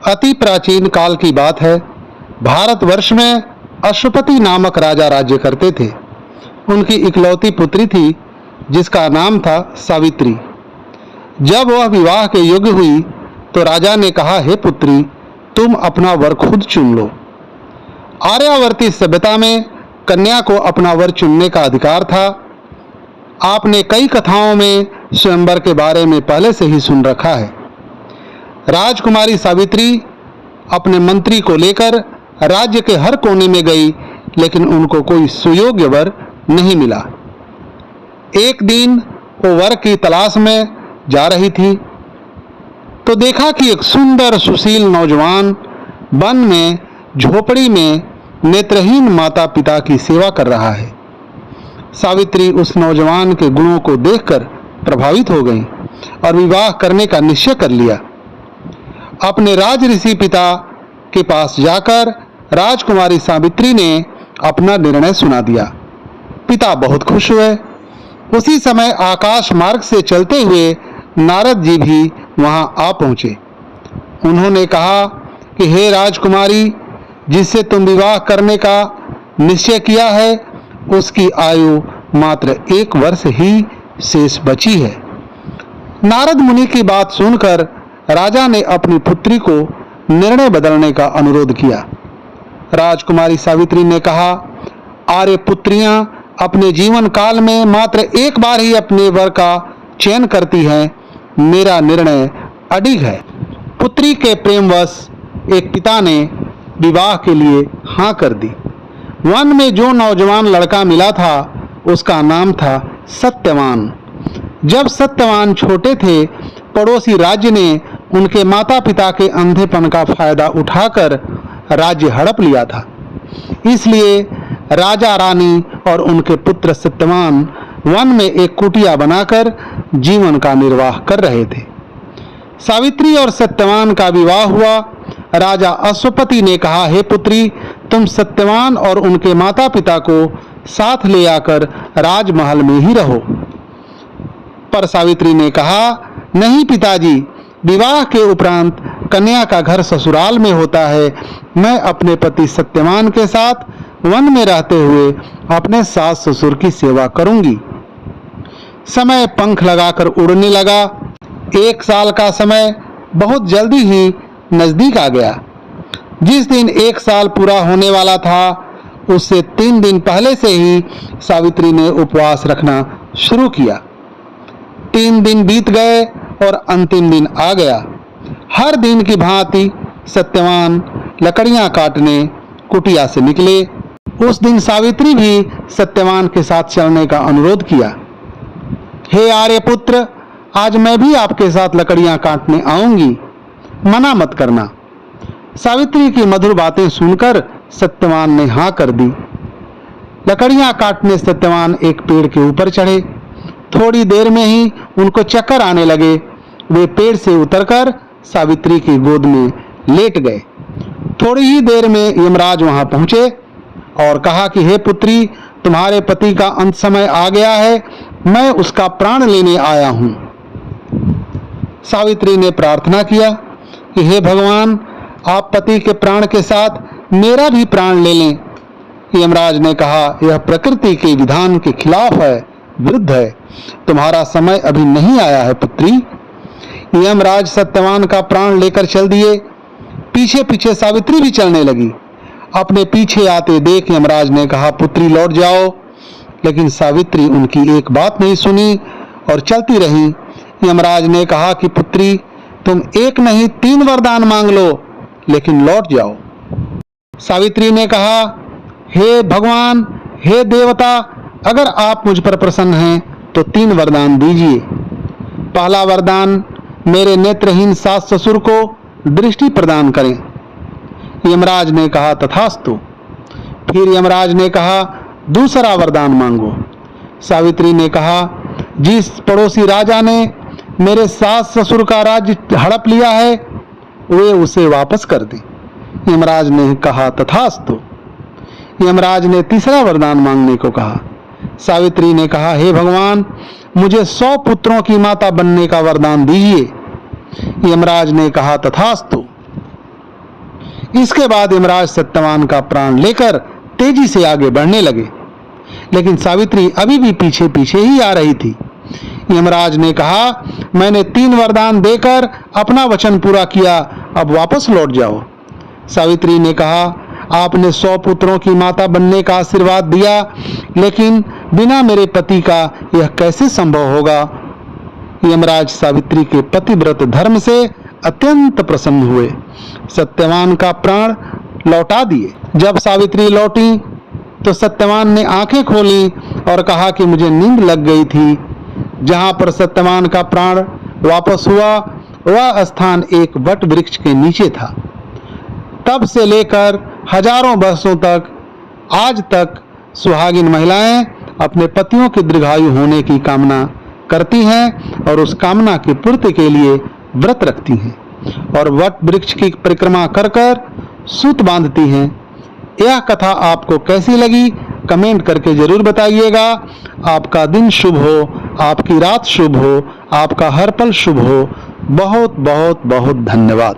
अति प्राचीन काल की बात है। भारतवर्ष में अश्वपति नामक राजा राज्य करते थे। उनकी इकलौती पुत्री थी जिसका नाम था सावित्री। जब वह विवाह के योग्य हुई तो राजा ने कहा, हे पुत्री, तुम अपना वर खुद चुन लो। आर्यावर्ती सभ्यता में कन्या को अपना वर चुनने का अधिकार था। आपने कई कथाओं में स्वयंवर के बारे में पहले से ही सुन रखा है। राजकुमारी सावित्री अपने मंत्री को लेकर राज्य के हर कोने में गई, लेकिन उनको कोई सुयोग्य वर नहीं मिला। एक दिन वो वर की तलाश में जा रही थी तो देखा कि एक सुंदर सुशील नौजवान वन में झोपड़ी में नेत्रहीन माता पिता की सेवा कर रहा है। सावित्री उस नौजवान के गुणों को देखकर प्रभावित हो गई और विवाह करने का निश्चय कर लिया। अपने राज ऋषि पिता के पास जाकर राजकुमारी सावित्री ने अपना निर्णय सुना दिया। पिता बहुत खुश हुए। उसी समय आकाश मार्ग से चलते हुए नारद जी भी वहां आ पहुंचे। उन्होंने कहा कि हे राजकुमारी, जिससे तुम विवाह करने का निश्चय किया है उसकी आयु मात्र 1 वर्ष ही शेष बची है। नारद मुनि की बात सुनकर राजा ने अपनी पुत्री को निर्णय बदलने का अनुरोध किया। राजकुमारी सावित्री ने कहा, आर्य पुत्रियां अपने जीवन काल में मात्र एक बार ही अपने वर का चयन करती हैं। मेरा निर्णय अडिग है। पुत्री के प्रेमवश एक पिता ने विवाह के लिए हाँ कर दी। वन में जो नौजवान लड़का मिला था उसका नाम था सत्यवान। जब सत्यवान छोटे थे, पड़ोसी राज्य ने उनके माता पिता के अंधेपन का फायदा उठाकर राज्य हड़प लिया था। इसलिए राजा रानी और उनके पुत्र सत्यवान वन में एक कुटिया बनाकर जीवन का निर्वाह कर रहे थे। सावित्री और सत्यवान का विवाह हुआ। राजा अश्वपति ने कहा, हे पुत्री, तुम सत्यवान और उनके माता पिता को साथ ले आकर राजमहल में ही रहो। पर सावित्री ने कहा, नहीं पिताजी, विवाह के उपरांत कन्या का घर ससुराल में होता है। मैं अपने पति सत्यवान के साथ वन में रहते हुए अपने सास ससुर की सेवा करूंगी। समय पंख लगाकर उड़ने लगा। 1 साल का समय बहुत जल्दी ही नजदीक आ गया। जिस दिन 1 साल पूरा होने वाला था उससे 3 दिन पहले से ही सावित्री ने उपवास रखना शुरू किया। 3 दिन बीत गए और अंतिम दिन आ गया। हर दिन की भांति सत्यवान लकड़ियां काटने कुटिया से निकले। उस दिन सावित्री भी सत्यवान के साथ चलने का अनुरोध किया। हे आर्यपुत्र, आज मैं भी आपके साथ लकड़ियां काटने आऊंगी, मना मत करना। सावित्री की मधुर बातें सुनकर सत्यवान ने हाँ कर दी। लकड़ियां काटने सत्यवान एक पेड़ के ऊपर चढ़े। थोड़ी देर में ही उनको चक्कर आने लगे। वे पेड़ से उतरकर सावित्री की गोद में लेट गए। थोड़ी ही देर में यमराज वहां पहुंचे और कहा कि हे पुत्री, तुम्हारे पति का अंत समय आ गया है। मैं उसका प्राण लेने आया हूं। सावित्री ने प्रार्थना किया कि हे भगवान, आप पति के प्राण के साथ मेरा भी प्राण ले लें। यमराज ने कहा, यह प्रकृति के विधान के खिलाफ है, विरुद्ध है। तुम्हारा समय अभी नहीं आया है पुत्री। यमराज सत्यवान का प्राण लेकर चल दिए। पीछे पीछे सावित्री भी चलने लगी। अपने पीछे आते देख यमराज ने कहा, पुत्री लौट जाओ। लेकिन सावित्री उनकी एक बात नहीं सुनी और चलती रही। यमराज ने कहा कि पुत्री, तुम 1 नहीं 3 वरदान मांग लो, लेकिन लौट जाओ। सावित्री ने कहा, हे भगवान, हे देवता, अगर आप मुझ पर प्रसन्न हैं तो 3 वरदान दीजिए। पहला वरदान, मेरे नेत्रहीन सास ससुर को दृष्टि प्रदान करें। यमराज ने कहा, तथास्तु। फिर यमराज ने कहा, दूसरा वरदान मांगो। सावित्री ने कहा, जिस पड़ोसी राजा ने मेरे सास ससुर का राज्य हड़प लिया है वे उसे वापस कर दे। यमराज ने कहा, तथास्तु। यमराज ने तीसरा वरदान मांगने को कहा। सावित्री ने कहा, हे भगवान, मुझे 100 पुत्रों की माता बनने का वरदान दीजिए। यमराज ने कहा, तथास्तु। इसके बाद यमराज सत्यवान का प्राण लेकर तेजी से आगे बढ़ने लगे, लेकिन सावित्री अभी भी पीछे पीछे ही आ रही थी। यमराज ने कहा, मैंने 3 वरदान देकर अपना वचन पूरा किया, अब वापस लौट जाओ। सावित्री ने कहा, आपने 100 पुत्रों की माता बनने का आशीर्वाद दिया, लेकिन बिना मेरे पति का यह कैसे संभव होगा। यमराज सावित्री के पतिव्रत धर्म से अत्यंत प्रसन्न हुए, सत्यवान का प्राण लौटा दिए। जब सावित्री लौटी तो सत्यवान ने आंखें खोली और कहा कि मुझे नींद लग गई थी। जहां पर सत्यवान का प्राण वापस हुआ वह स्थान एक वट वृक्ष के नीचे था। तब से लेकर हजारों वर्षों तक आज तक सुहागिन महिलाएं अपने पतियों के दीर्घायु होने की कामना करती हैं और उस कामना की पूर्ति के लिए व्रत रखती हैं और वट वृक्ष की परिक्रमा कर कर सूत बांधती हैं। यह कथा आपको कैसी लगी कमेंट करके जरूर बताइएगा। आपका दिन शुभ हो, आपकी रात शुभ हो, आपका हर पल शुभ हो। बहुत बहुत बहुत धन्यवाद।